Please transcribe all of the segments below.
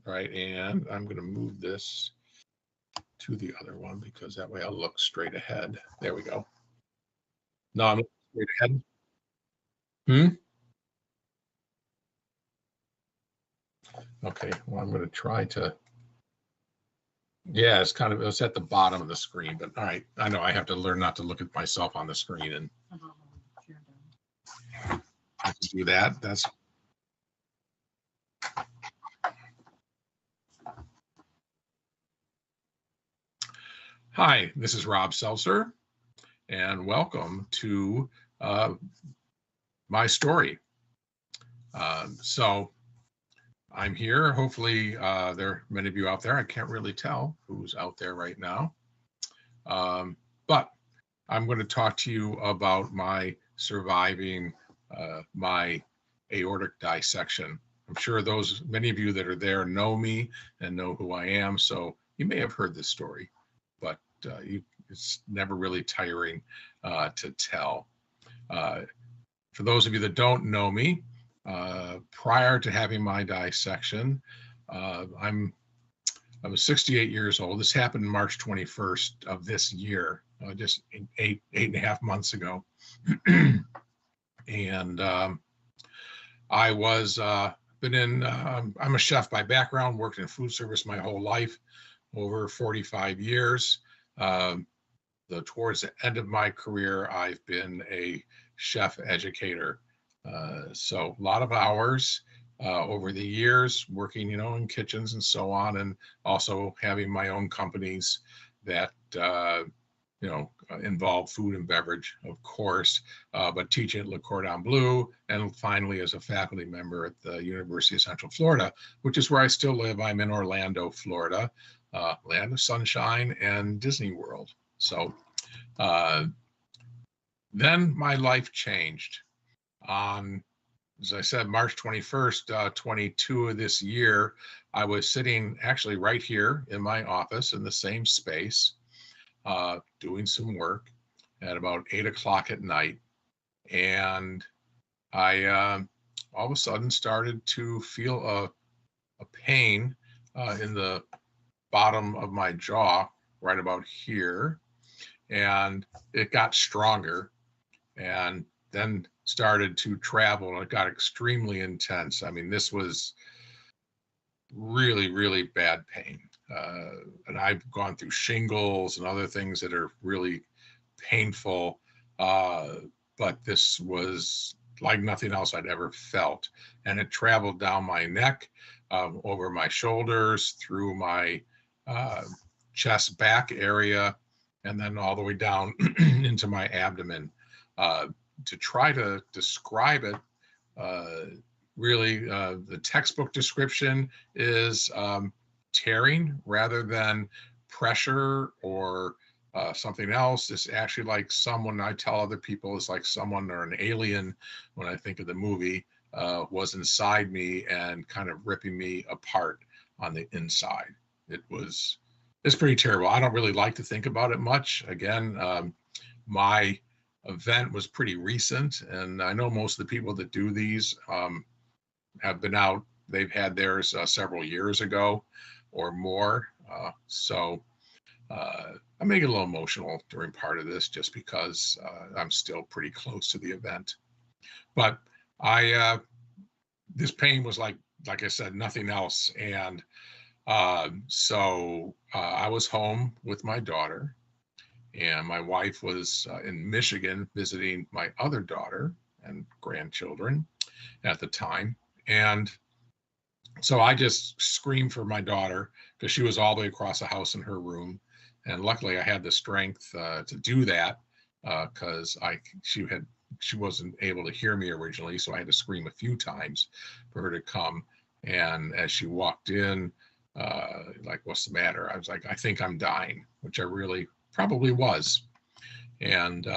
All right, and I'm going to move this to the other one because that way I'll look straight ahead. There we go. No, I'm looking straight ahead. Okay, well, I'm going to try to. Yeah, it's at the bottom of the screen, but all right. I know I have to learn not to look at myself on the screen, and I can do that. That's Hi, this is Robb Seltzer, and welcome to my story. So I'm here. Hopefully, there are many of you out there. I can't really tell who's out there right now, but I'm going to talk to you about my surviving my aortic dissection. I'm sure many of you that are there know me and know who I am, so you may have heard this story, but it's never really tiring to tell. For those of you that don't know me, prior to having my dissection, I was 68 years old. This happened March 21st of this year, just eight and a half months ago. And I was I'm a chef by background, worked in food service my whole life, over 45 years. Towards the end of my career, I've been a chef educator. So a lot of hours over the years working, in kitchens and so on, and also having my own companies that, involve food and beverage, of course, but teaching at Le Cordon Bleu, and finally as a faculty member at the University of Central Florida, which is where I still live. I'm in Orlando, Florida, land of sunshine and Disney World. So then my life changed. On, as I said, March 21st, 22 of this year, I was sitting actually right here in my office in the same space, doing some work at about 8 o'clock at night. And I all of a sudden started to feel a pain in the bottom of my jaw, right about here. And it got stronger and then started to travel, and it got extremely intense. I mean, this was really, really bad pain. And I've gone through shingles and other things that are really painful, but this was like nothing else I'd ever felt. And it traveled down my neck, over my shoulders, through my chest back area, and then all the way down into my abdomen. To try to describe it, really, the textbook description is tearing rather than pressure or something else. It's actually like someone, I tell other people, it's like someone or an alien, when I think of the movie, was inside me and kind of ripping me apart on the inside. It's pretty terrible. I don't really like to think about it much. Again, my event was pretty recent, and I know most of the people that do these have been out. They've had theirs several years ago or more. So I may get a little emotional during part of this just because I'm still pretty close to the event. But this pain was like I said, nothing else. And so I was home with my daughter, and my wife was in Michigan visiting my other daughter and grandchildren at the time. And so I just screamed for my daughter because she was all the way across the house in her room. And luckily I had the strength to do that because she wasn't able to hear me originally. So I had to scream a few times for her to come. And as she walked in, like, what's the matter? I was like, I think I'm dying, which I really probably was. And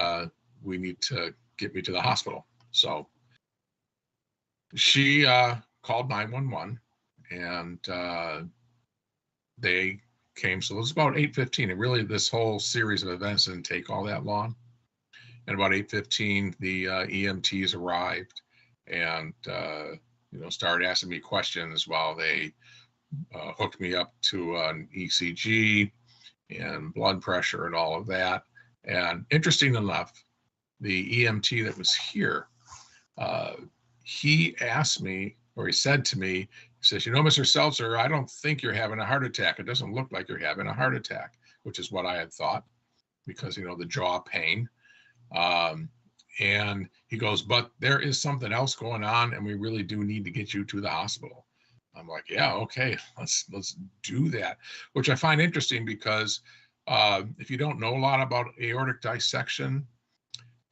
we need to get me to the hospital. So she called 911, and they came. So it was about 8:15. And really, this whole series of events didn't take all that long. And about 8:15, the EMTs arrived and started asking me questions while they hooked me up to an ECG and blood pressure and all of that. And interesting enough, the EMT that was here, he asked me, or he said to me, he says, you know, Mr. Seltzer, I don't think you're having a heart attack. It doesn't look like you're having a heart attack, which is what I had thought because, you know, the jaw pain. And he goes, but there is something else going on and we really do need to get you to the hospital. I'm like, yeah, okay, let's do that, which I find interesting because if you don't know a lot about aortic dissection,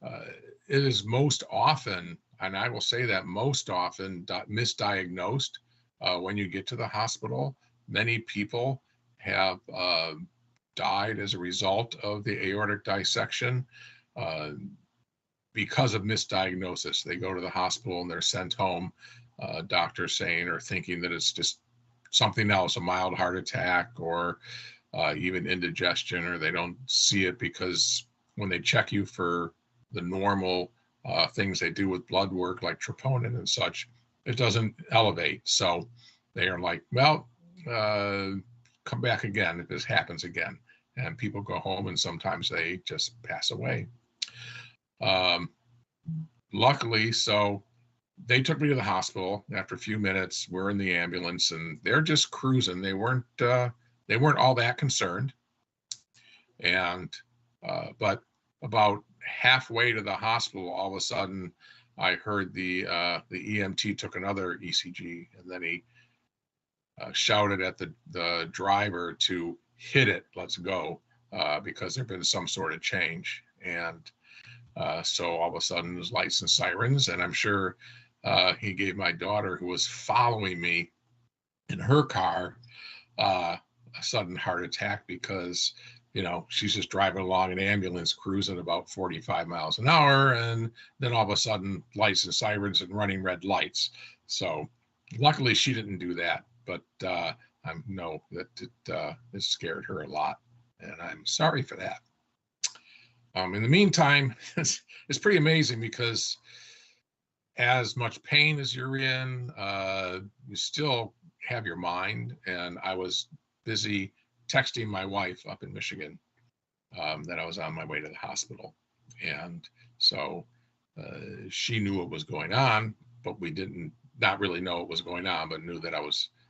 it is most often, and I will say that most often, misdiagnosed when you get to the hospital. Many people have died as a result of the aortic dissection because of misdiagnosis. They go to the hospital and they're sent home, doctors saying or thinking that it's just something else, a mild heart attack or even indigestion, or they don't see it because when they check you for the normal things they do with blood work like troponin and such, it doesn't elevate. So they are like, well, come back again if this happens again. And people go home and sometimes they just pass away. Luckily, so they took me to the hospital. After a few minutes, we're in the ambulance and they're just cruising. They weren't all that concerned. And but about halfway to the hospital, all of a sudden, I heard the EMT took another ECG, and then he shouted at the driver to hit it, let's go, because there'd been some sort of change. And so all of a sudden, there's lights and sirens, and I'm sure he gave my daughter, who was following me in her car, a sudden heart attack because, you know, she's just driving along an ambulance cruising about 45 miles an hour. And then all of a sudden lights and sirens and running red lights. So luckily she didn't do that, but I know that it scared her a lot. And I'm sorry for that. In the meantime, it's pretty amazing because as much pain as you're in, you still have your mind. And I was busy texting my wife up in Michigan that I was on my way to the hospital. And so she knew what was going on, but we didn't not really know what was going on, but knew that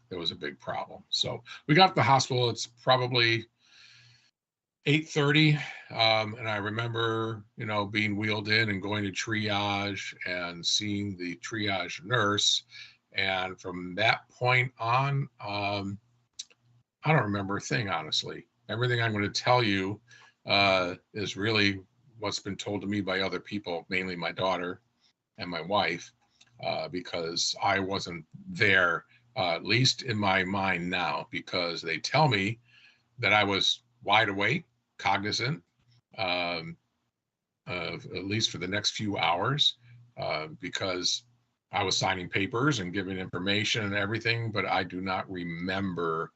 there was a big problem. So we got to the hospital. It's probably 8:30. And I remember, you know, being wheeled in and going to triage and seeing the triage nurse. And from that point on, I don't remember a thing, honestly. Everything I'm going to tell you is really what's been told to me by other people, mainly my daughter and my wife, because I wasn't there, at least in my mind now, because they tell me that I was wide awake, cognizant, at least for the next few hours, because I was signing papers and giving information and everything, but I do not remember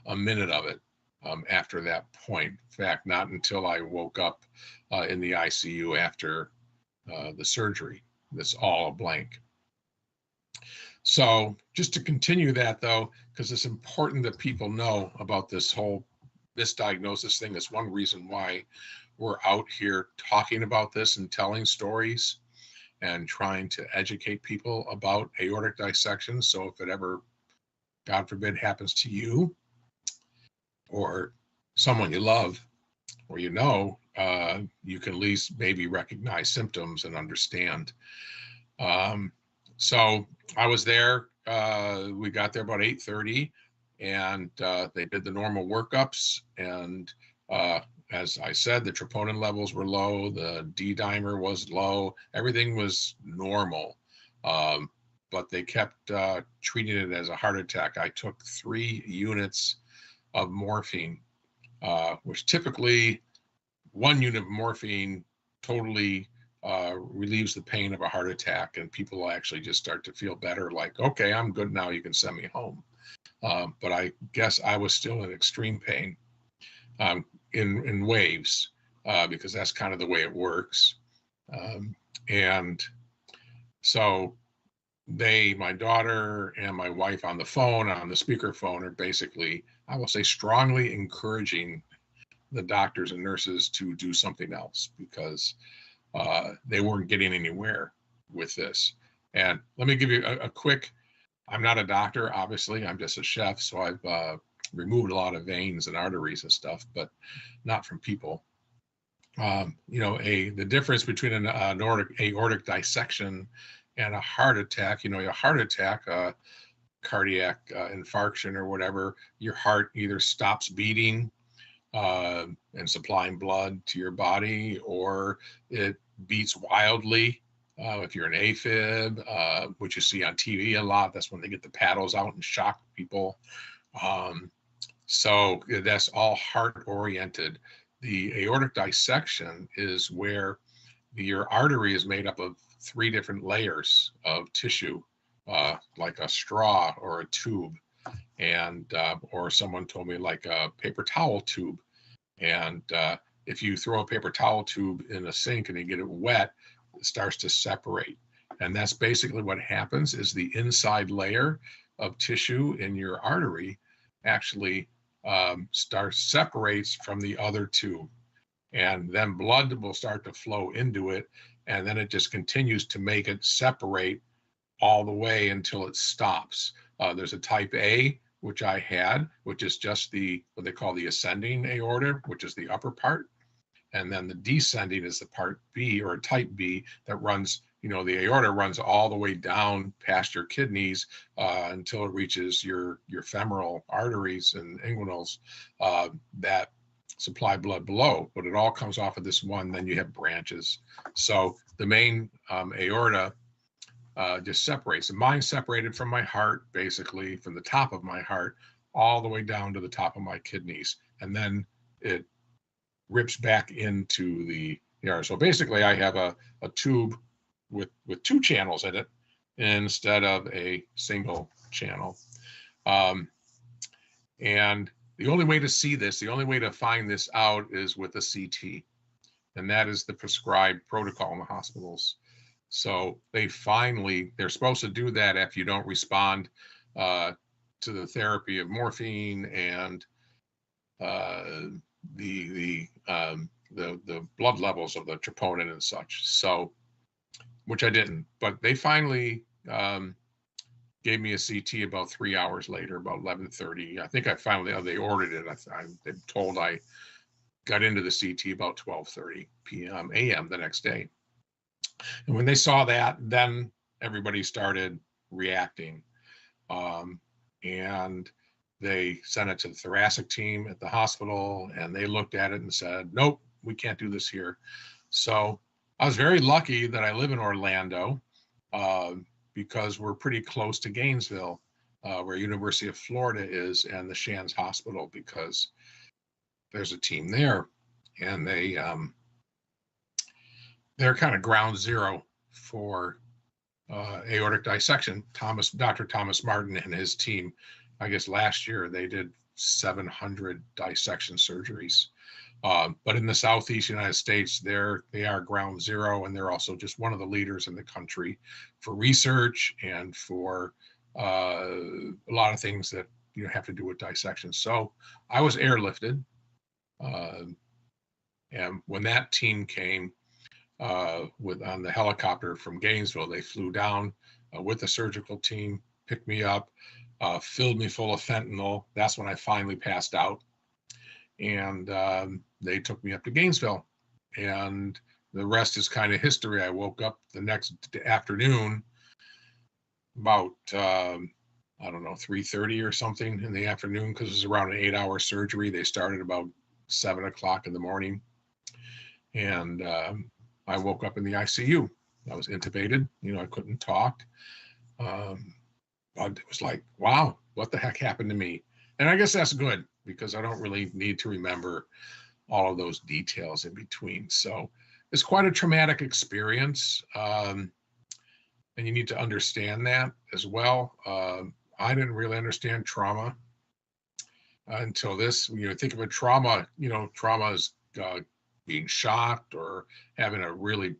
a minute of it after that point. In fact, not until I woke up in the ICU after the surgery. That's all a blank. So just to continue that though, because it's important that people know about this whole misdiagnosis thing. That's one reason why we're out here talking about this and telling stories and trying to educate people about aortic dissection. So if it ever, God forbid, happens to you or someone you love or you know, you can at least maybe recognize symptoms and understand. So I was there. We got there about 8:30, and they did the normal workups. And as I said, the troponin levels were low, the D-dimer was low, everything was normal. But they kept treating it as a heart attack. I took 3 units of morphine, which typically 1 unit of morphine totally relieves the pain of a heart attack, and people actually just start to feel better, like, okay, I'm good now, you can send me home. But I guess I was still in extreme pain in waves, because that's kind of the way it works. And so my daughter and my wife on the phone, on the speakerphone, are basically, I will say, strongly encouraging the doctors and nurses to do something else because they weren't getting anywhere with this. And let me give you a quick, I'm not a doctor, obviously, I'm just a chef. So I've removed a lot of veins and arteries and stuff, but not from people. The difference between an aortic dissection and a heart attack, a heart attack, cardiac infarction or whatever, your heart either stops beating and supplying blood to your body, or it beats wildly. If you're an AFib, which you see on TV a lot, that's when they get the paddles out and shock people. So that's all heart oriented. The aortic dissection is where your artery is made up of 3 different layers of tissue, like a straw or a tube, and or someone told me like a paper towel tube. And if you throw a paper towel tube in a sink and you get it wet, it starts to separate. And that's basically what happens is the inside layer of tissue in your artery actually separates from the other tube. And then blood will start to flow into it. And then it just continues to make it separate all the way until it stops. There's a type A, which I had, which is just what they call the ascending aorta, which is the upper part. And then the descending is the part B, or type B, that runs, the aorta runs all the way down past your kidneys until it reaches your femoral arteries and inguinals that supply blood below. But it all comes off of this one, then you have branches. So the main aorta just separates. And mine separated from my heart, basically from the top of my heart all the way down to the top of my kidneys. And then it rips back into the aorta. So basically I have a tube with 2 channels in it instead of a single channel. And the only way to see this, the only way to find this out is with a CT. And that is the prescribed protocol in the hospitals. So they're supposed to do that if you don't respond to the therapy of morphine and the blood levels of the troponin and such. So, which I didn't, but they finally gave me a CT about 3 hours later, about 11:30. I think they ordered it. I'm told I got into the CT about 12:30 a.m. the next day. And when they saw that, then everybody started reacting. And they sent it to the thoracic team at the hospital, and they looked at it and said, nope, we can't do this here. So I was very lucky that I live in Orlando because we're pretty close to Gainesville, where University of Florida is, and the Shands Hospital, because there's a team there, and they're kind of ground zero for aortic dissection. Dr. Thomas Martin and his team, I guess last year they did 700 dissection surgeries. But in the Southeast United States, they are ground zero, and they're also just one of the leaders in the country for research and for a lot of things that have to do with dissection. So I was airlifted, and when that team came on the helicopter from Gainesville, they flew down with the surgical team, picked me up, filled me full of fentanyl. That's when I finally passed out. And they took me up to Gainesville, and the rest is kind of history. I woke up the next afternoon about, 3:30 or something in the afternoon, because it was around an 8-hour surgery. They started about 7 o'clock in the morning. And I woke up in the ICU. I was intubated. I couldn't talk. It was like, wow, what the heck happened to me? And I guess that's good, because I don't really need to remember all of those details in between. So it's quite a traumatic experience. And you need to understand that as well. I didn't really understand trauma until this. When you think of a trauma, trauma is being shocked or having a really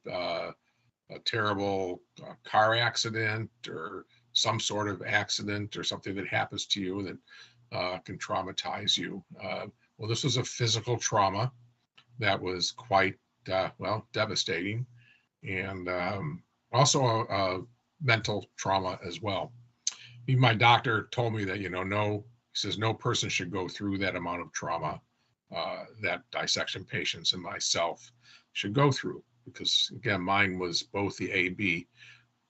a terrible car accident or some sort of accident or something that happens to you that can traumatize you. Well, this was a physical trauma that was quite, well, devastating, and also a mental trauma as well. Even my doctor told me that, he says no person should go through that amount of trauma that dissection patients and myself should go through, because again, mine was both the A, B.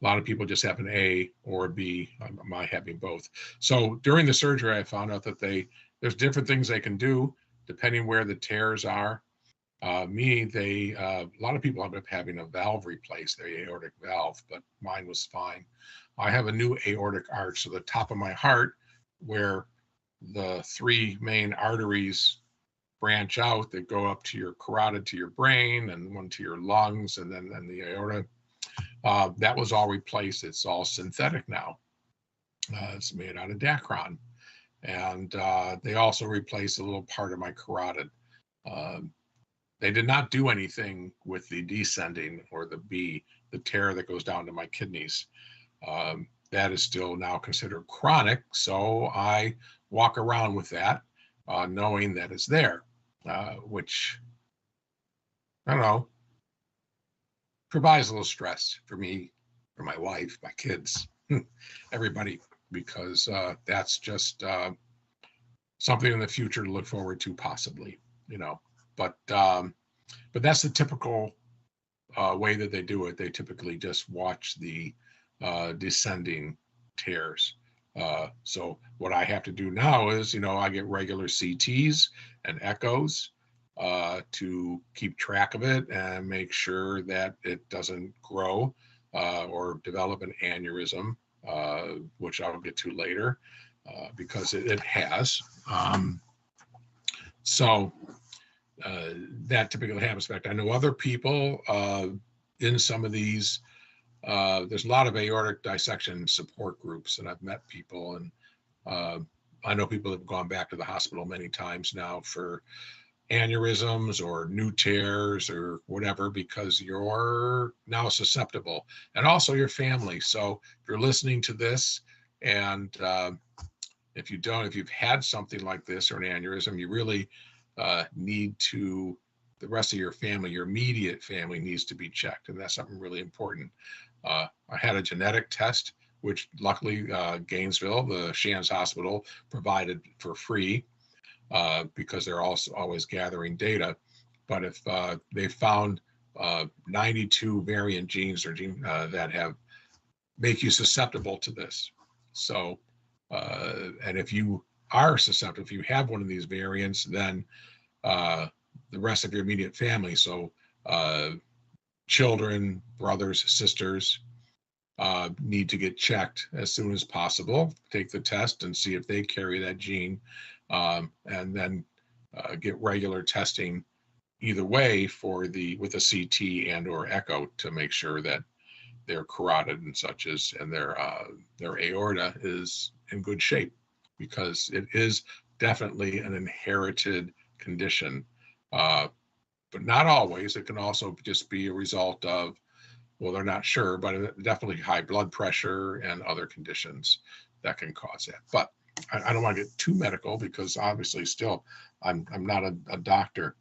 A lot of people just have an A or a B. My having both. So during the surgery, I found out that there's different things they can do depending where the tears are. A lot of people end up having a valve replaced, their aortic valve, but mine was fine. I have a new aortic arch, so the top of my heart, where the three main arteries branch out that go up to your carotid, to your brain, and one to your lungs, and then the aorta. That was all replaced. It's all synthetic now. It's made out of Dacron. And they also replaced a little part of my carotid. They did not do anything with the descending or the B, the tear that goes down to my kidneys. That is still now considered chronic. So I walk around with that, knowing that it's there, which, I don't know, provides a little stress for me, for my wife, my kids, everybody, because that's just something in the future to look forward to, possibly, But that's the typical way that they do it. They typically just watch the descending tears. So what I have to do now is, I get regular CTs and echoes to keep track of it and make sure that it doesn't grow or develop an aneurysm, which I'll get to later, because it has. So that typically happens. In fact, I know other people in some of these. There's a lot of aortic dissection support groups, and I've met people, and I know people have gone back to the hospital many times now for aneurysms or new tears or whatever, because you're now susceptible, and also your family. So if you're listening to this, and if you've had something like this or an aneurysm, you really need to, the rest of your family, your immediate family, needs to be checked, and that's something really important. I had a genetic test, which luckily Gainesville, the Shands Hospital, provided for free, because they're also always gathering data. But if they found 92 variant genes or that make you susceptible to this. So, and if you are susceptible, if you have one of these variants, then the rest of your immediate family, so children, brothers, sisters, need to get checked as soon as possible, take the test and see if they carry that gene, and then get regular testing either way with a CT and or echo to make sure that their carotid and such and their aorta is in good shape, because it is definitely an inherited condition, but not always. It can also just be a result of, well, they're not sure, but definitely high blood pressure and other conditions that can cause that. But I don't want to get too medical, because obviously still I'm not a doctor.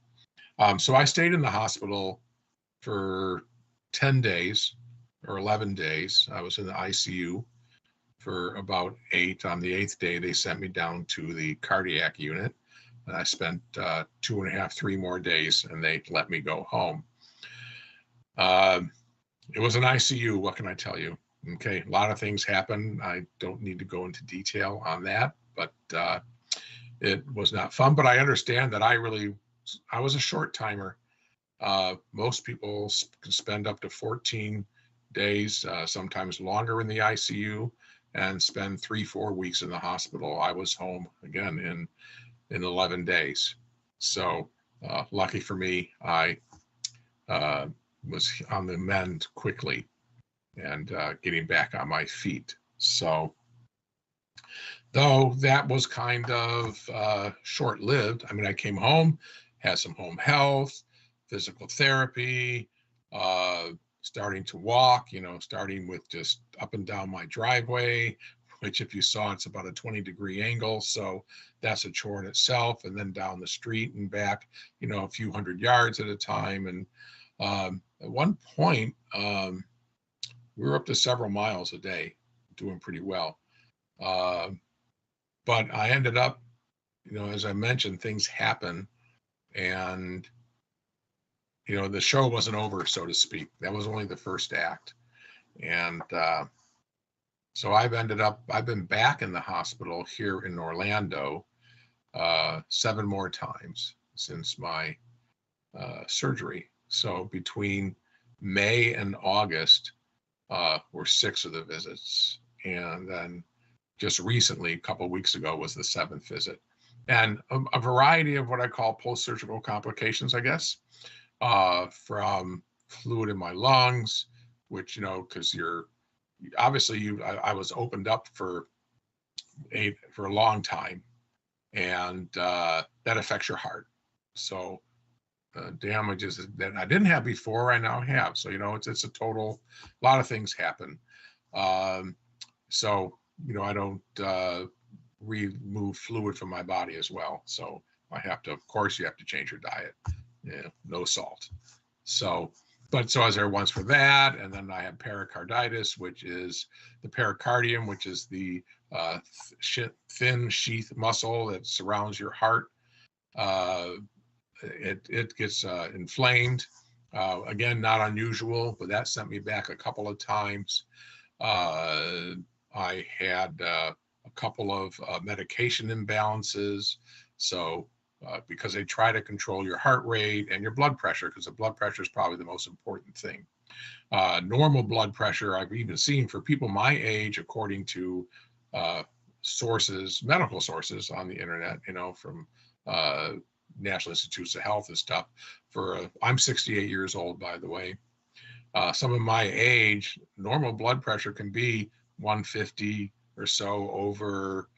So I stayed in the hospital for 10 days or 11 days. I was in the ICU for about 8. On the 8th day, they sent me down to the cardiac unit, and I spent 2.5, 3 more days, and they let me go home. It was an ICU. What can I tell you? Okay, a lot of things happen. I don't need to go into detail on that, but it was not fun. But I understand that I was a short timer. Most people can spend up to 14 days, sometimes longer in the ICU, and spend 3-4 weeks in the hospital. I was home again in 11 days. So lucky for me, I was on the mend quickly and getting back on my feet. So, though that was kind of short-lived. I mean, I came home, had some home health, physical therapy, starting to walk, starting with just up and down my driveway, which if you saw, it's about a 20-degree angle. So that's a chore in itself. And then down the street and back, a few hundred yards at a time. And at one point, we were up to several miles a day, doing pretty well. But I ended up, as I mentioned, things happen, and the show wasn't over, so to speak. That was only the first act. And so I've been back in the hospital here in Orlando 7 more times since my surgery. So between May and August were 6 of the visits. And then just recently, a couple of weeks ago, was the 7th visit. And a variety of what I call post-surgical complications, I guess, from fluid in my lungs, which, because I was opened up for a long time, and that affects your heart. So damages that I didn't have before, I now have. So, it's a total, a lot of things happen. So, I don't remove fluid from my body as well. So I have to, of course, you have to change your diet. Yeah, no salt. So I was there once for that. And then I had pericarditis, which is the pericardium, which is the thin sheath muscle that surrounds your heart. It gets inflamed. Again, not unusual, but that sent me back a couple of times. I had a couple of medication imbalances. So because they try to control your heart rate and your blood pressure, because the blood pressure is probably the most important thing. Normal blood pressure, I've even seen for people my age, according to medical sources on the internet, from National Institutes of Health and stuff. I'm 68 years old, by the way. Some of my age, normal blood pressure can be 150 or so over,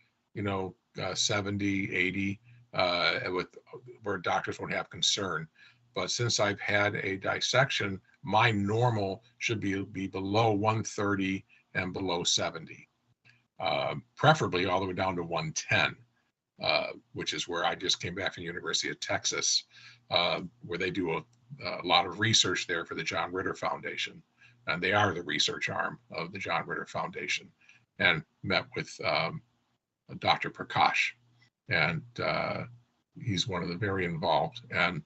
70, 80, where doctors won't have concern. But since I've had a dissection, my normal should be below 130 and below 70, preferably all the way down to 110, which is where I just came back from the University of Texas, where they do a lot of research there for the John Ritter Foundation. And they are the research arm of the John Ritter Foundation, and met with Dr. Prakash. And he's one of the very involved. And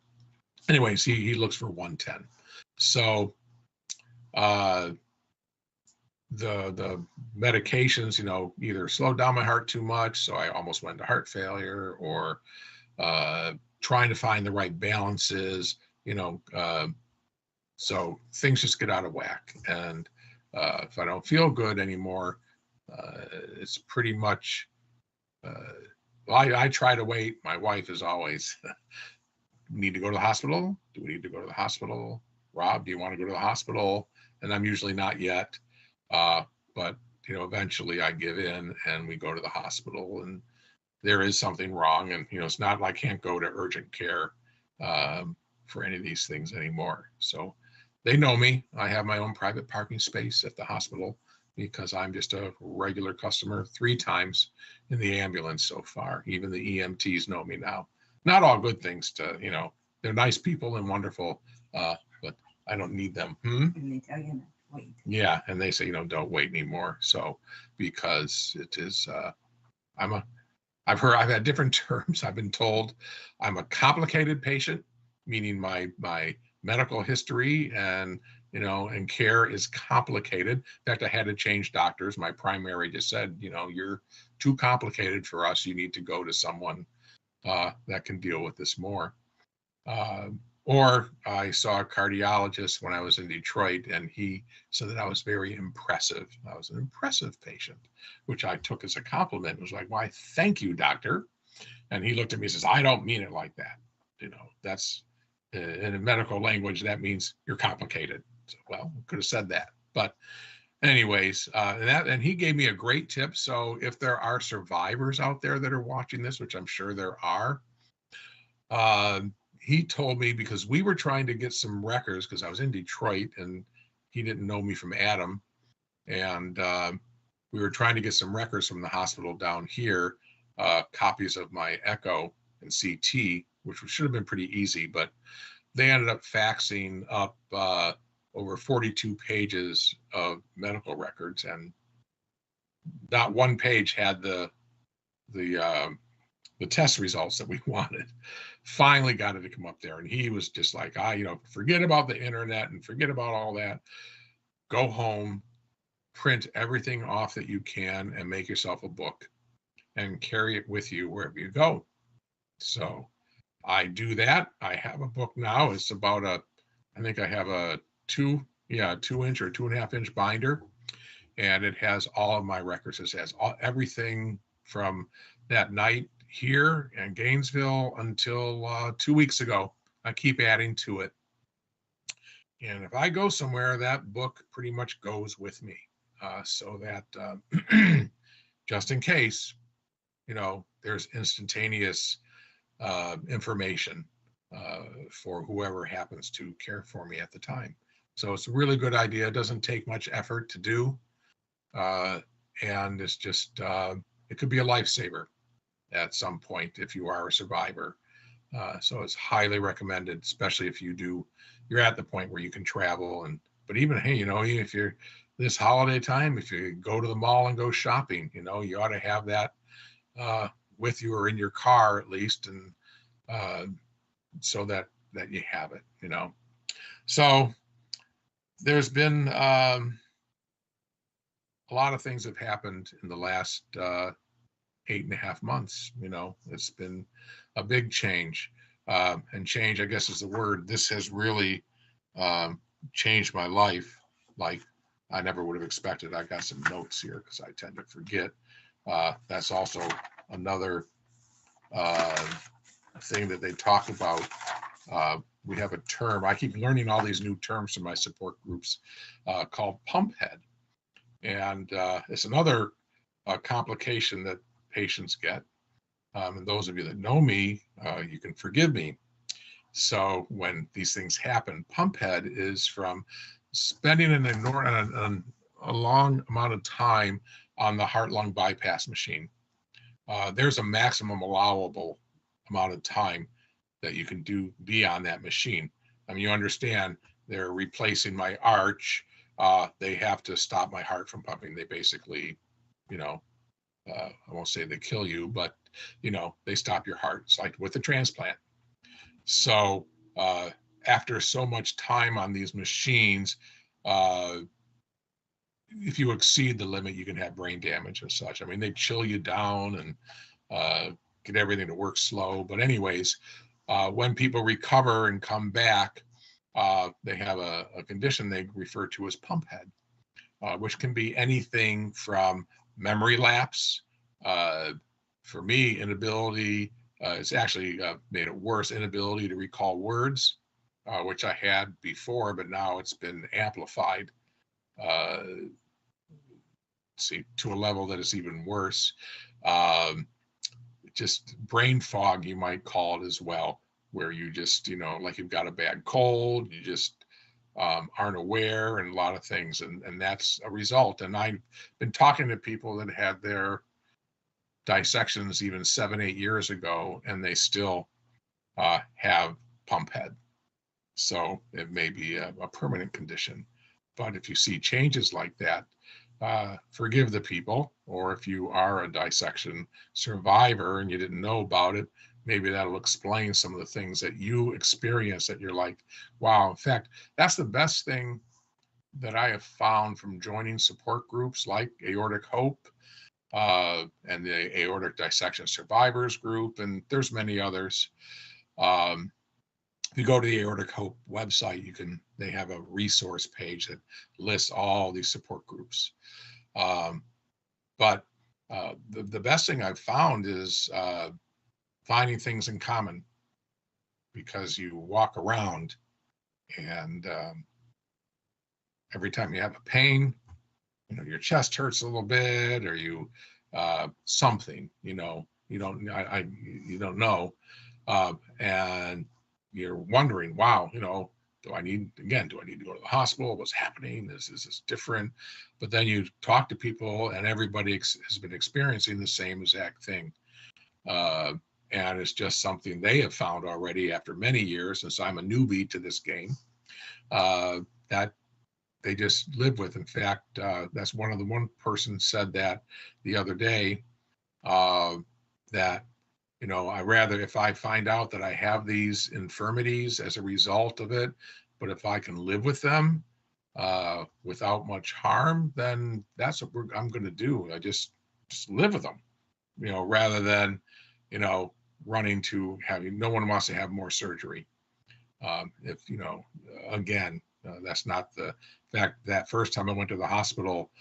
anyways, he looks for 110. So the medications, either slowed down my heart too much, so I almost went into heart failure, or trying to find the right balances, so things just get out of whack. And if I don't feel good anymore, it's pretty much, I try to wait. My wife is always, need to go to the hospital? Do we need to go to the hospital? Rob, do you want to go to the hospital? And I'm usually not yet. But, eventually I give in and we go to the hospital, and there is something wrong. And, it's not like I can't go to urgent care for any of these things anymore. So they know me. I have my own private parking space at the hospital because I'm just a regular customer 3 times in the ambulance so far. Even the EMTs know me now. Not all good things they're nice people and wonderful, but I don't need them. And they tell you not to wait. Yeah, and they say, don't wait anymore. So because it is, I've had different terms. I've been told I'm a complicated patient, meaning my medical history and care is complicated. In fact, I had to change doctors. My primary just said, you're too complicated for us. You need to go to someone that can deal with this more. Or I saw a cardiologist when I was in Detroit, and he said that I was very impressive. I was an impressive patient, which I took as a compliment. It was like, why, thank you, doctor. And he looked at me and says, I don't mean it like that. That's in a medical language, that means you're complicated. So, well, I could have said that. But anyways, and he gave me a great tip. So if there are survivors out there that are watching this, which I'm sure there are, he told me, because we were trying to get some records, because I was in Detroit, and he didn't know me from Adam. And we were trying to get some records from the hospital down here, copies of my echo and CT, which should have been pretty easy, but they ended up faxing up over 42 pages of medical records, and not one page had the test results that we wanted. Finally got it to come up there, and he was just like, forget about the internet and forget about all that. Go home, print everything off that you can, and make yourself a book and carry it with you wherever you go. So I do that. I have a book now. It's about I think I have a 2-inch or 2.5-inch binder, and it has all of my records. It has everything from that night here in Gainesville until 2 weeks ago. I keep adding to it. And if I go somewhere, that book pretty much goes with me, so that just in case, there's instantaneous information for whoever happens to care for me at the time. So it's a really good idea. It doesn't take much effort to do. And it's just, it could be a lifesaver at some point if you are a survivor. So it's highly recommended, especially if you're at the point where you can travel. But even, hey, if you're this holiday time, if you go to the mall and go shopping, you ought to have that with you or in your car at least, and so that you have it, So there's been a lot of things have happened in the last 8.5 months. It's been a big change, and change, I guess, is the word. This has really changed my life like I never would have expected. I got some notes here because I tend to forget. That's also another thing that they talk about. We have a term. I keep learning all these new terms from my support groups called pump head. And it's another complication that patients get. And those of you that know me, you can forgive me. So when these things happen, pump head is from spending a long amount of time on the heart-lung bypass machine. There's a maximum allowable amount of time that you can be on that machine. I mean, you understand, they're replacing my arch. They have to stop my heart from pumping. They basically, I won't say they kill you, but, they stop your heart. It's like with a transplant. So after so much time on these machines, if you exceed the limit, you can have brain damage and such. I mean, they chill you down and get everything to work slow. But anyways, when people recover and come back, they have a condition they refer to as pump head, which can be anything from memory lapse. For me, inability, it's actually made it worse, inability to recall words, which I had before, but now it's been amplified. To a level that is even worse. Just brain fog, you might call it as well, where you just, like you've got a bad cold, you just aren't aware, and a lot of things, and that's a result. And I've been talking to people that had their dissections even 7-8 years ago, and they still have pump head. So it may be a permanent condition. But if you see changes like that, forgive the people, or if you are a dissection survivor and you didn't know about it, maybe that'll explain some of the things that you experience that you're like, wow. In fact, that's the best thing that I have found from joining support groups like Aortic Hope and the Aortic Dissection Survivors Group, and there's many others. If you go to the Aortic Hope website, they have a resource page that lists all these support groups. But the best thing I've found is finding things in common, because you walk around and every time you have a pain, your chest hurts a little bit, or you something, you don't know, and you're wondering, wow, do I need to go to the hospital? What's happening? Is this different? But then you talk to people, and everybody has been experiencing the same exact thing. And it's just something they have found already after many years, since I'm a newbie to this game, that they just live with. In fact, that's one person said that the other day, that, I rather, if I find out that I have these infirmities as a result of it, but if I can live with them without much harm, then that's what I'm going to do. I just live with them, rather than, running to having, no one wants to have more surgery. If, again, that's not the fact. That first time I went to the hospital,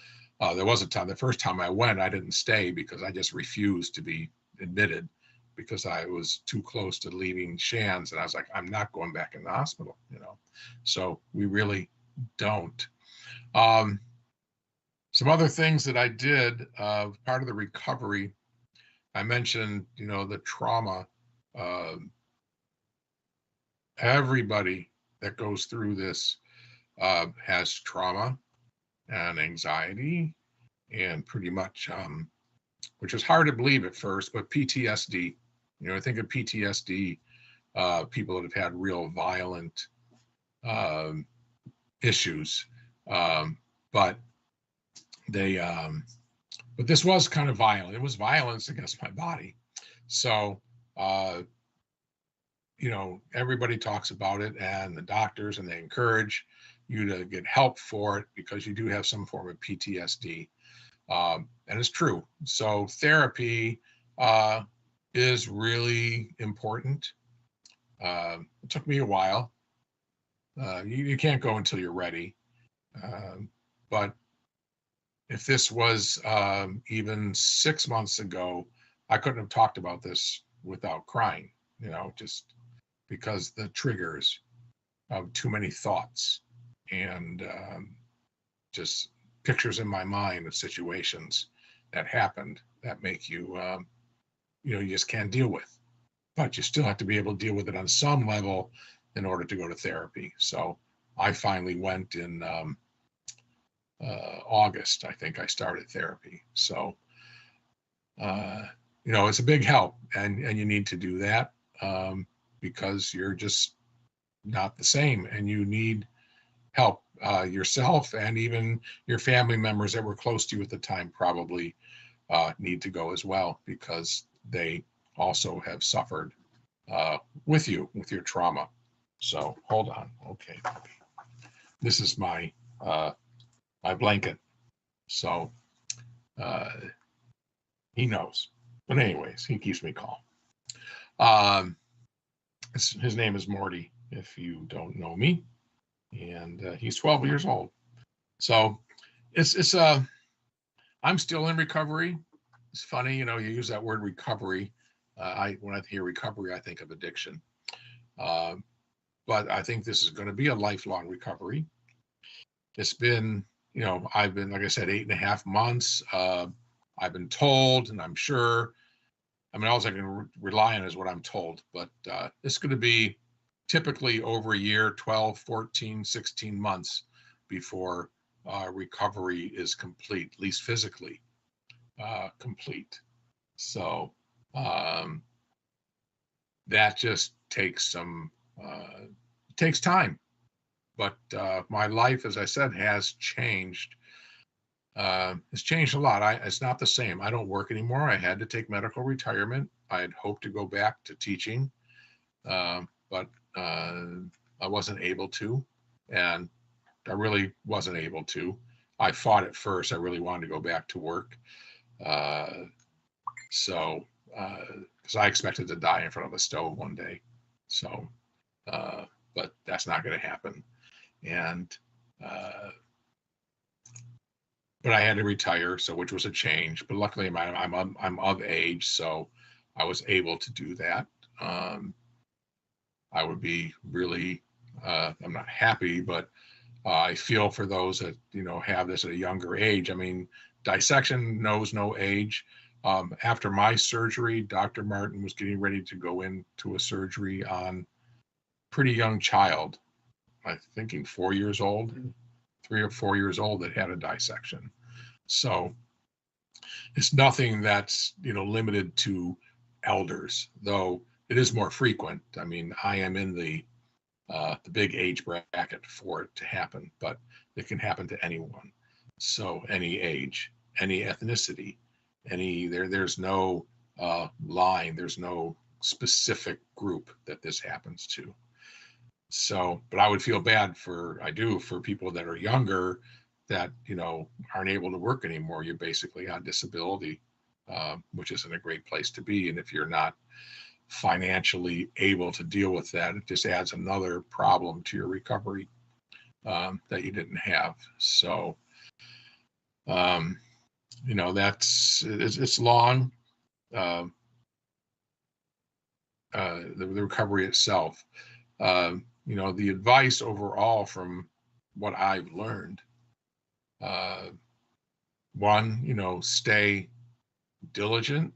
there was a time, the first time I went, I didn't stay because I just refused to be admitted, because I was too close to leaving Shands, and I was like, I'm not going back in the hospital, So we really don't. Some other things that I did, part of the recovery, I mentioned, the trauma. Everybody that goes through this has trauma and anxiety, and pretty much, which is hard to believe at first, but PTSD. I think of PTSD, people that have had real violent issues, but this was kind of violent. It was violence against my body. So, everybody talks about it, and the doctors, and they encourage you to get help for it because you do have some form of PTSD. And it's true. So therapy is really important. It took me a while. You can't go until you're ready. But if this was even 6 months ago, I couldn't have talked about this without crying, just because the triggers of too many thoughts, and just pictures in my mind of situations that happened that make you, you just can't deal with. But you still have to be able to deal with it on some level in order to go to therapy. So I finally went in August. I think I started therapy. So, it's a big help, and you need to do that because you're just not the same, and you need help. Yourself and even your family members that were close to you at the time probably need to go as well, because they also have suffered with you, with your trauma. So hold on. Okay. This is my blanket. So he knows. But anyways, he keeps me calm. His name is Morty, if you don't know me. And he's 12 years old. So it's I'm still in recovery. It's funny, you use that word recovery. When I hear recovery, I think of addiction. But I think this is going to be a lifelong recovery. It's been, I've been, like I said, 8.5 months. I've been told, and I'm sure, all I can rely on is what I'm told, but it's going to be typically over a year, 12, 14, 16 months before recovery is complete, at least physically complete. So that just takes takes time. But my life, as I said, has changed. It's changed a lot. It's not the same. I don't work anymore. I had to take medical retirement. I had hoped to go back to teaching, but I wasn't able to, and I really wasn't able to. I fought at first. I really wanted to go back to work. So, because I expected to die in front of a stove one day. So, but that's not going to happen. And, but I had to retire, so which was a change. But luckily, I'm of age, so I was able to do that. I would be really, I'm not happy, but I feel for those that, have this at a younger age. Dissection knows no age. After my surgery, Dr. Martin was getting ready to go into a surgery on a pretty young child. I'm thinking 4 years old, 3 or 4 years old, that had a dissection. So it's nothing that's, limited to elders, though it is more frequent. I mean, I am in the big age bracket for it to happen, but it can happen to anyone. So any age, any ethnicity, there's no line, there's no specific group that this happens to. So, but I would feel bad for people that are younger that, aren't able to work anymore. You're basically on disability, which isn't a great place to be. And if you're not financially able to deal with that, it just adds another problem to your recovery that you didn't have. So, it's long, the recovery itself. The advice overall from what I've learned, one, stay diligent,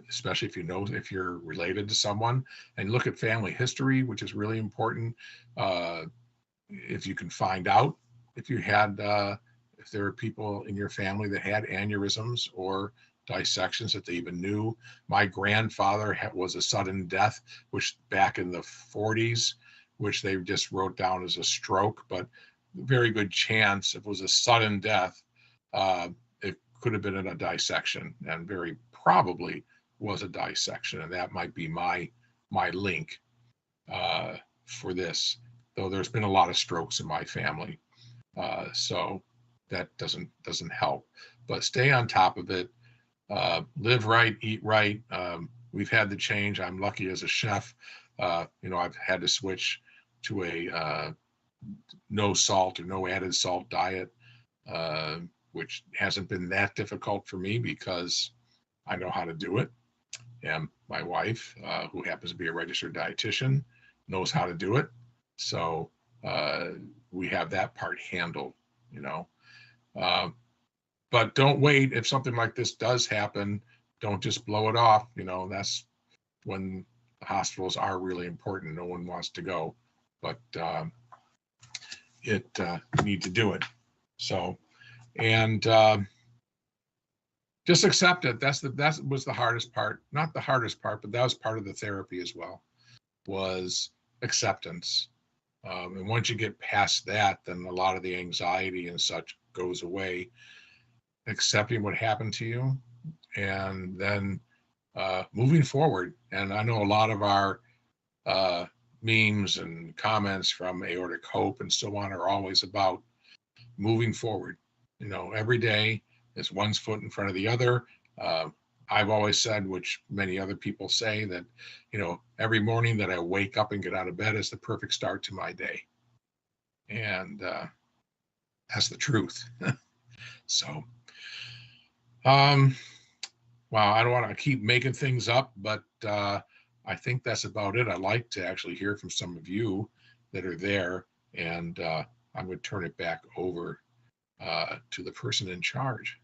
especially if you're related to someone, and look at family history, which is really important. If you can find out if there are people in your family that had aneurysms or dissections that they even knew. My grandfather was a sudden death, which back in the 40s, which they just wrote down as a stroke, but very good chance if it was a sudden death, it could have been in a dissection, and very probably was a dissection, and that might be my link for this. Though there's been a lot of strokes in my family, so that doesn't help. But stay on top of it. Live right, eat right. We've had the change. I'm lucky as a chef. I've had to switch to a no salt or no added salt diet, which hasn't been that difficult for me because I know how to do it. And my wife, who happens to be a registered dietitian, knows how to do it. So we have that part handled, but don't wait. If something like this does happen, don't just blow it off. That's when the hospitals are really important. No one wants to go, but you need to do it. So, and just accept it. That was the hardest part. Not the hardest part, but that was part of the therapy as well, was acceptance. And once you get past that, then a lot of the anxiety and such goes away. Accepting what happened to you, and then moving forward. And I know a lot of our memes and comments from Aortic Hope and so on are always about moving forward. Every day is one foot in front of the other. I've always said, which many other people say, that every morning that I wake up and get out of bed is the perfect start to my day, and that's the truth. So wow, I don't want to keep making things up, but I think that's about it. I'd like to actually hear from some of you that are there, and I'm going to turn it back over to the person in charge.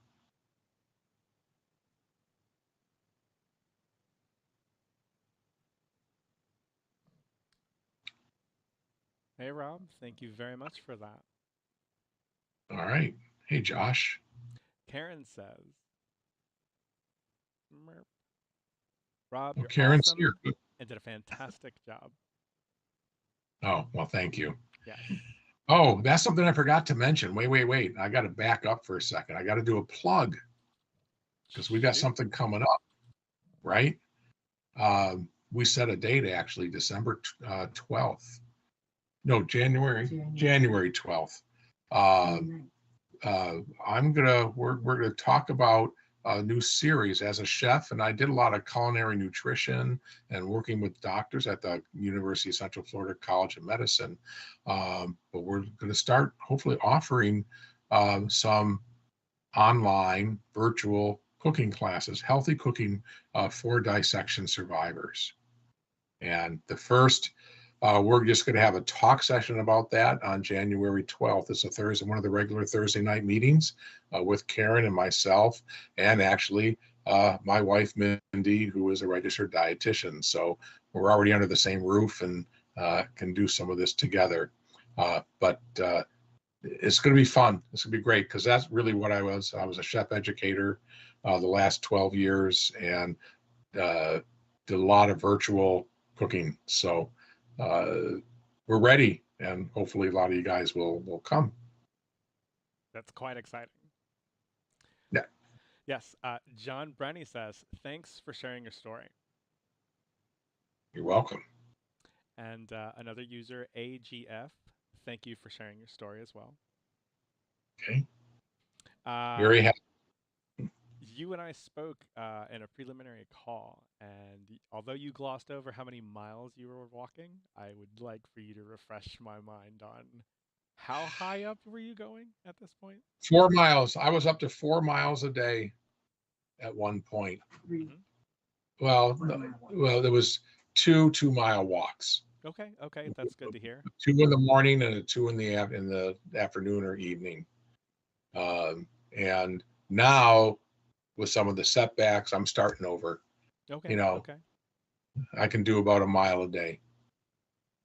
Hey, Rob, thank you very much for that. All right. Hey, Josh. Karen says, "Merp. Rob, Well, you're Karen's awesome here. and did a fantastic job." Oh, well, thank you. Yes. Oh, that's something I forgot to mention. Wait. I got to back up for a second. I got to do a plug because we got Shoot. something coming up, right? We set a date, actually, December 12th. No, January 12th. We're gonna talk about a new series as a chef, and I did a lot of culinary nutrition and working with doctors at the University of Central Florida College of Medicine. But we're going to start hopefully offering some online virtual cooking classes, healthy cooking for dissection survivors. And the first, we're just going to have a talk session about that on January 12th. It's a Thursday, one of the regular Thursday night meetings with Karen and myself, and actually my wife, Mindy, who is a registered dietitian. So we're already under the same roof, and can do some of this together. But it's going to be fun. It's going to be great because that's really what I was. I was a chef educator the last 12 years and did a lot of virtual cooking. So we're ready, and hopefully a lot of you guys will come. That's quite exciting. Yeah. Yes. John Brenny says, thanks for sharing your story. You're welcome. And another user, AGF, thank you for sharing your story as well. Okay. Very happy. You and I spoke in a preliminary call, and although you glossed over how many miles you were walking, I would like for you to refresh my mind on how high up were you going at this point? 4 miles. I was up to 4 miles a day at one point. Mm-hmm. Well, there was 2 2-mile walks. Okay, that's good to hear. 2 in the morning and a 2 in the afternoon or evening. And now with some of the setbacks, I'm starting over. Okay. Okay. I can do about 1 mile a day.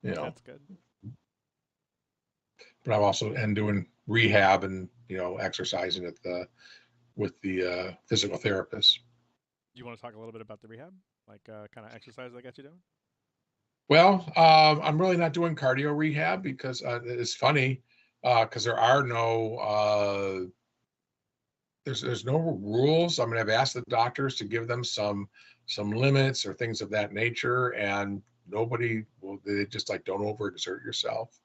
That's good. But I'm also doing rehab and exercising with the physical therapist. You want to talk a little bit about the rehab, like kind of exercise I got you doing? Well, I'm really not doing cardio rehab because it's funny because there are no there's no rules. I mean, I've asked the doctors to give them some limits or things of that nature, and nobody will. They just like don't overexert yourself.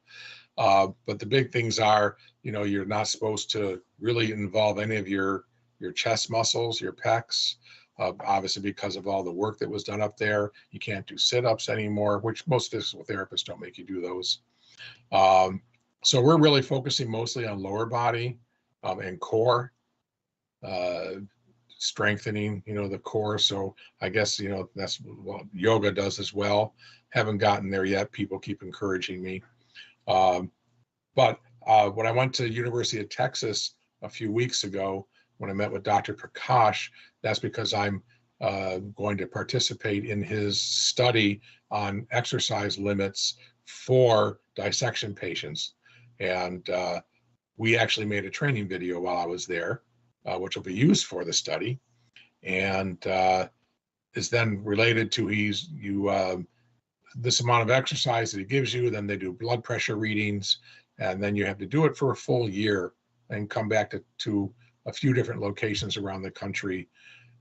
But the big things are, you're not supposed to really involve any of your chest muscles, your pecs. Obviously, because of all the work that was done up there, you can't do sit-ups anymore, which most physical therapists don't make you do those. So we're really focusing mostly on lower body and core, strengthening, the core. So I guess, that's what yoga does as well. Haven't gotten there yet. People keep encouraging me. But when I went to University of Texas a few weeks ago, when I met with Dr. Prakash, that's because I'm going to participate in his study on exercise limits for dissection patients. And we actually made a training video while I was there, which will be used for the study. And is then related to this amount of exercise that he gives you, then they do blood pressure readings, and then you have to do it for a full year and come back to a few different locations around the country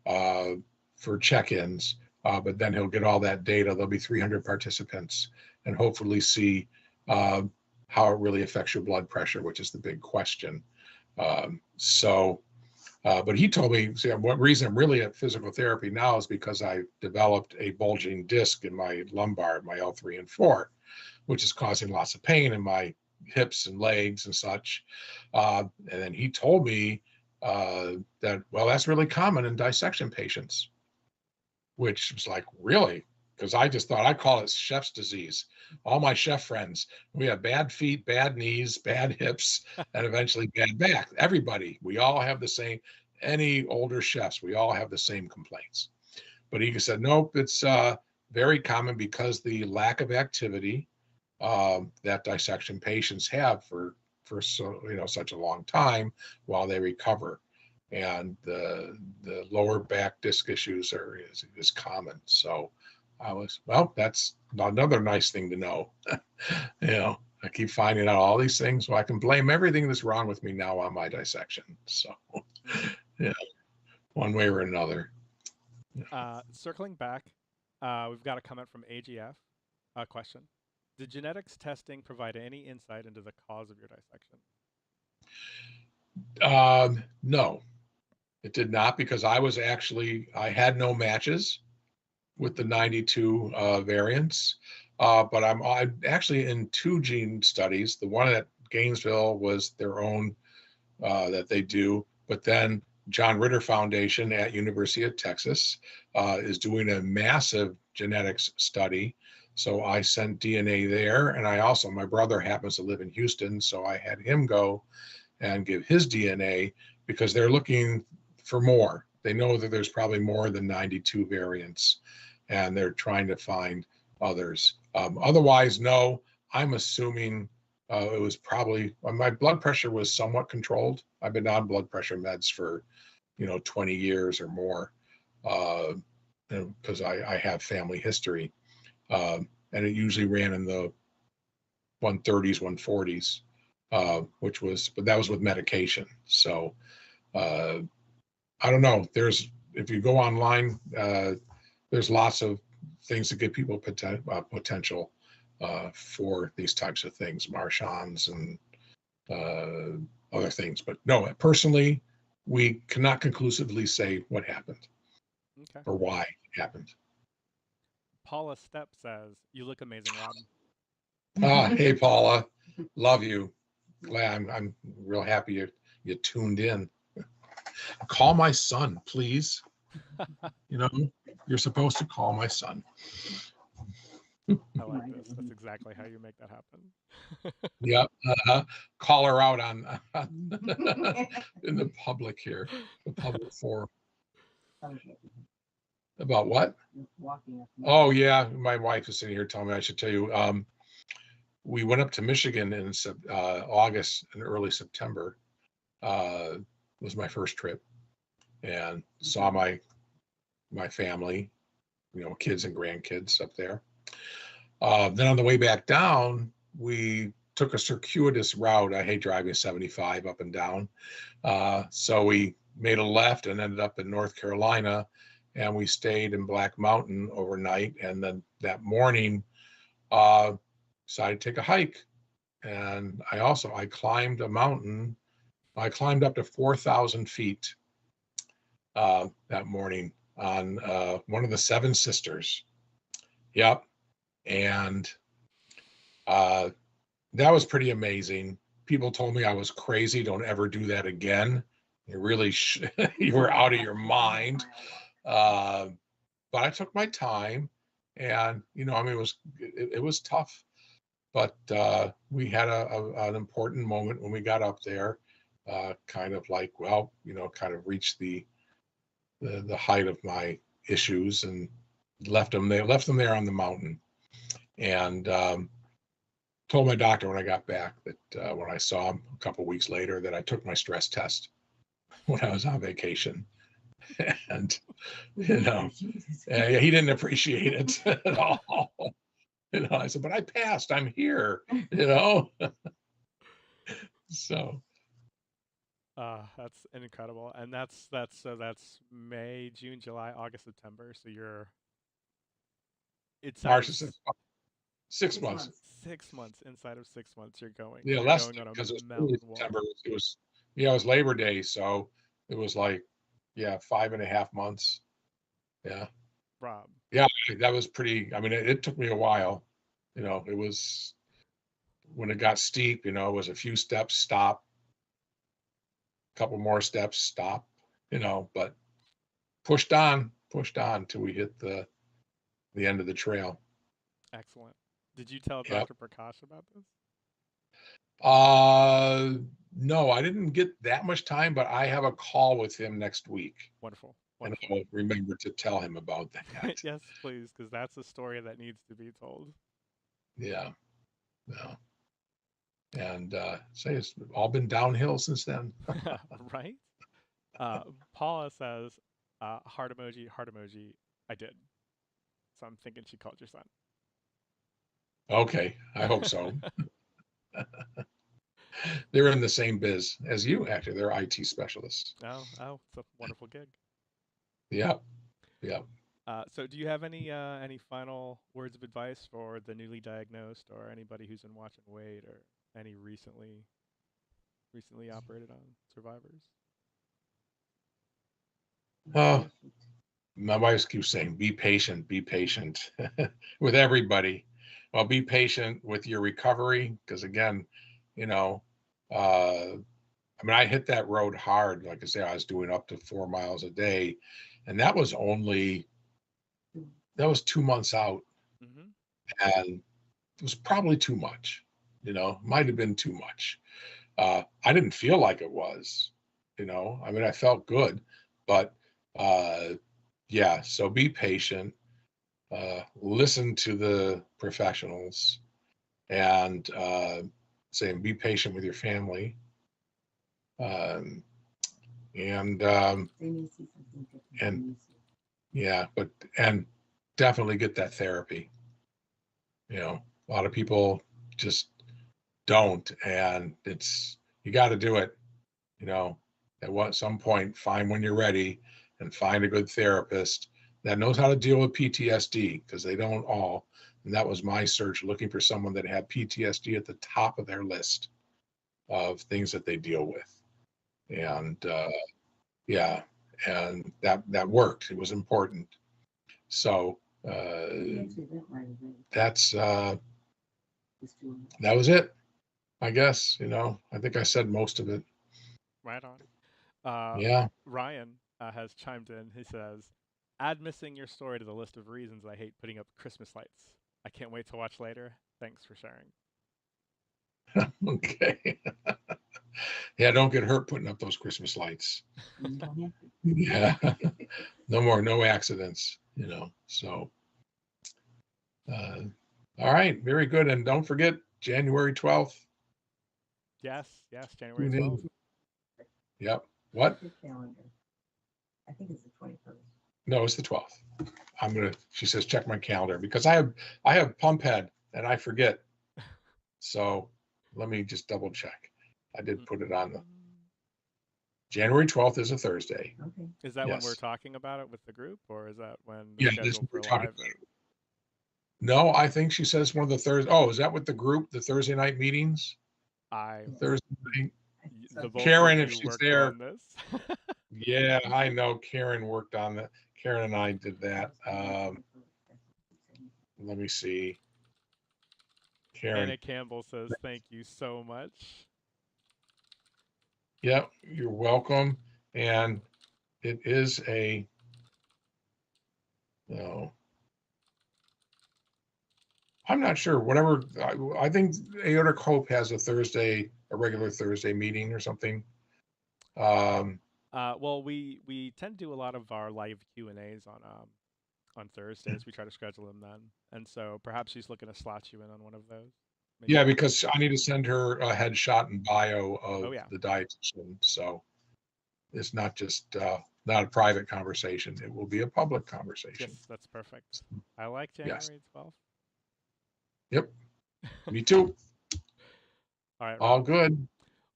for check-ins. But then he'll get all that data. There'll be 300 participants and hopefully see how it really affects your blood pressure, which is the big question. But he told me, what reason I'm really at physical therapy now is because I developed a bulging disc in my lumbar, my L3 and 4, which is causing lots of pain in my hips and legs and such. And then he told me that, well, that's really common in dissection patients, which was like, really? Because I just thought I'd call it chef's disease. All my chef friends, we have bad feet, bad knees, bad hips, and eventually bad back. Everybody, we all have the same, any older chefs, we all have the same complaints. But he said, nope, it's very common because the lack of activity that dissection patients have for such a long time while they recover. And the lower back disc issues is common. So that's another nice thing to know. I keep finding out all these things, so I can blame everything that's wrong with me now on my dissection. So, one way or another. Circling back, we've got a comment from AGF. Question: did genetics testing provide any insight into the cause of your dissection? No, it did not, because I had no matches with the 92 variants. But I'm actually in 2 gene studies. The one at Gainesville was their own that they do, but then John Ritter Foundation at University of Texas is doing a massive genetics study. So I sent DNA there, and my brother happens to live in Houston, so I had him go and give his DNA because they're looking for more. They know that there's probably more than 92 variants, and they're trying to find others. Otherwise, no, I'm assuming it was probably, my blood pressure was somewhat controlled. I've been on blood pressure meds for, 20 years or more, because I have family history. And it usually ran in the 130s, 140s, but that was with medication. So I don't know. If you go online, there's lots of things that give people potential for these types of things, Marchands and other things. But no, personally, we cannot conclusively say what happened Okay. or why it happened. Paula Stepp says, "You look amazing, Rob." Hey, Paula, love you. Glad I'm real happy you tuned in. Call my son, please. You're supposed to call my son. I like this. That's exactly how you make that happen. Yep. Call her out on in the public here, the public forum. About what? Walking. Oh yeah, my wife is sitting here telling me I should tell you. We went up to Michigan in August and early September. Was my first trip, and saw my family, kids and grandkids up there. Then on the way back down, we took a circuitous route. I hate driving 75 up and down. So we made a left and ended up in North Carolina, and we stayed in Black Mountain overnight. And then that morning, decided to take a hike. And I climbed a mountain. I climbed up to 4,000 feet that morning on one of the Seven Sisters. Yep. And that was pretty amazing. People told me I was crazy. Don't ever do that again. You really, you were out of your mind. But I took my time, and it was tough. But we had an important moment when we got up there. Kind of like, kind of reached the height of my issues, and left them there on the mountain. And told my doctor when I got back that when I saw him a couple weeks later, that I took my stress test when I was on vacation. And he didn't appreciate it at all. I said, but I passed, I'm here. So that's incredible. And that's May, June, July, August, September. So it's March is 6 months. 6 months. Inside of 6 months, you're going. Yeah, you're less going on because a it was mountain September. walk. It was Labor Day, so it was like 5.5 months. Yeah. Rob. Yeah, that was pretty. I mean, it took me a while. It was when it got steep. It was a few steps, stop, a couple more steps, stop. But pushed on till we hit the end of the trail. Excellent. Did you tell Yep. Dr. Prakash about this? No, I didn't get that much time, but I have a call with him next week. Wonderful. And I'll remember to tell him about that. Yes, please, because that's a story that needs to be told. Yeah. And say it's all been downhill since then. Right? Paula says, heart emoji, I did. So I'm thinking she called your son. Okay, I hope so. They're in the same biz as you, actually. They're IT specialists. Oh, it's a wonderful gig. Yeah. So do you have any final words of advice for the newly diagnosed, or anybody who's in watch and wait, or any recently operated on survivors? Oh, my wife keeps saying, be patient with everybody. Well, be patient with your recovery, because again, I hit that road hard. Like I say, I was doing up to 4 miles a day, and that was 2 months out. Mm-hmm. And it was probably too much, might have been too much. I didn't feel like it was, I felt good, but yeah, so be patient. listen to the professionals and say, be patient with your family. And They may see something different and- than you see. yeah, and definitely get that therapy. A lot of people just don't, and you got to do it. At some point, find when you're ready and find a good therapist that knows how to deal with PTSD, because they don't all. And that was my search, looking for someone that had PTSD at the top of their list of things that they deal with. And yeah, and that worked. It was important. So He actually went right away. that's Just doing it. that was it, I guess. I think I said most of it. Right on. Yeah. Ryan has chimed in. He says, add missing your story to the list of reasons I hate putting up Christmas lights. I can't wait to watch later. Thanks for sharing. Okay. Yeah, don't get hurt putting up those Christmas lights. You don't have to. Yeah. No accidents, so all right, very good. And don't forget January 12th. Yes, January Tune in. 12th. Yep. What? Check your calendar. I think it's the 21st. No, it's the 12th. She says, check my calendar, because I have pump head and I forget. So let me just double check. I did put it on the January 12th is a Thursday. Okay. Is that when we're Yes. talking about it with the group, or is that when the Yeah, schedule for we're talking. live? No, I think she says one of the Thursday. Oh, is that with the group, the Thursday night meetings? Thursday night. The both Karen, of if you she's worked there. on this. Yeah, I know. Karen worked on that. Karen and I did that. Let me see. Karen. Anna Campbell says, thank you so much. Yep, you're welcome. And it is I'm not sure. Whatever. I think Aortic Hope has a regular Thursday meeting or something. Well, we tend to do a lot of our live Q&As on Thursdays. We try to schedule them then, and so perhaps she's looking to slot you in on one of those. Maybe. Yeah, because I need to send her a headshot and bio of the dietitian. So it's not just not a private conversation. It will be a public conversation. Yes, that's perfect. I like January 12th. Yep. Me too. All right. All Rob. good.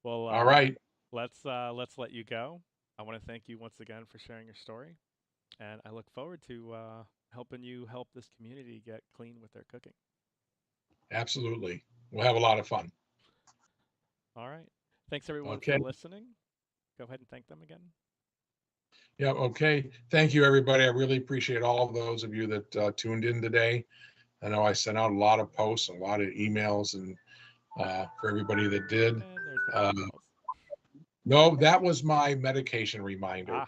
Well, all right. Let's let you go. I want to thank you once again for sharing your story, and I look forward to helping you help this community get clean with their cooking. Absolutely. We'll have a lot of fun. All right. Thanks everyone for listening. Go ahead and thank them again. Yeah. Okay. Thank you, everybody. I really appreciate all of those of you that tuned in today. I know I sent out a lot of posts, a lot of emails, and for everybody that did. No, that was my medication reminder.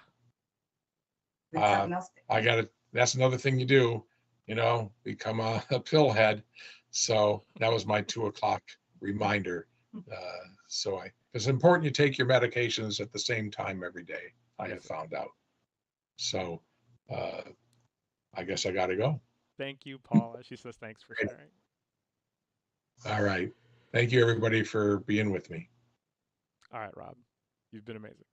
That's another thing you do, become a pill head. So that was my 2:00 reminder. So it's important you take your medications at the same time every day. I have found out. So I guess I got to go. Thank you, Paula. She says thanks for sharing. All right. Thank you, everybody, for being with me. All right, Rob. You've been amazing.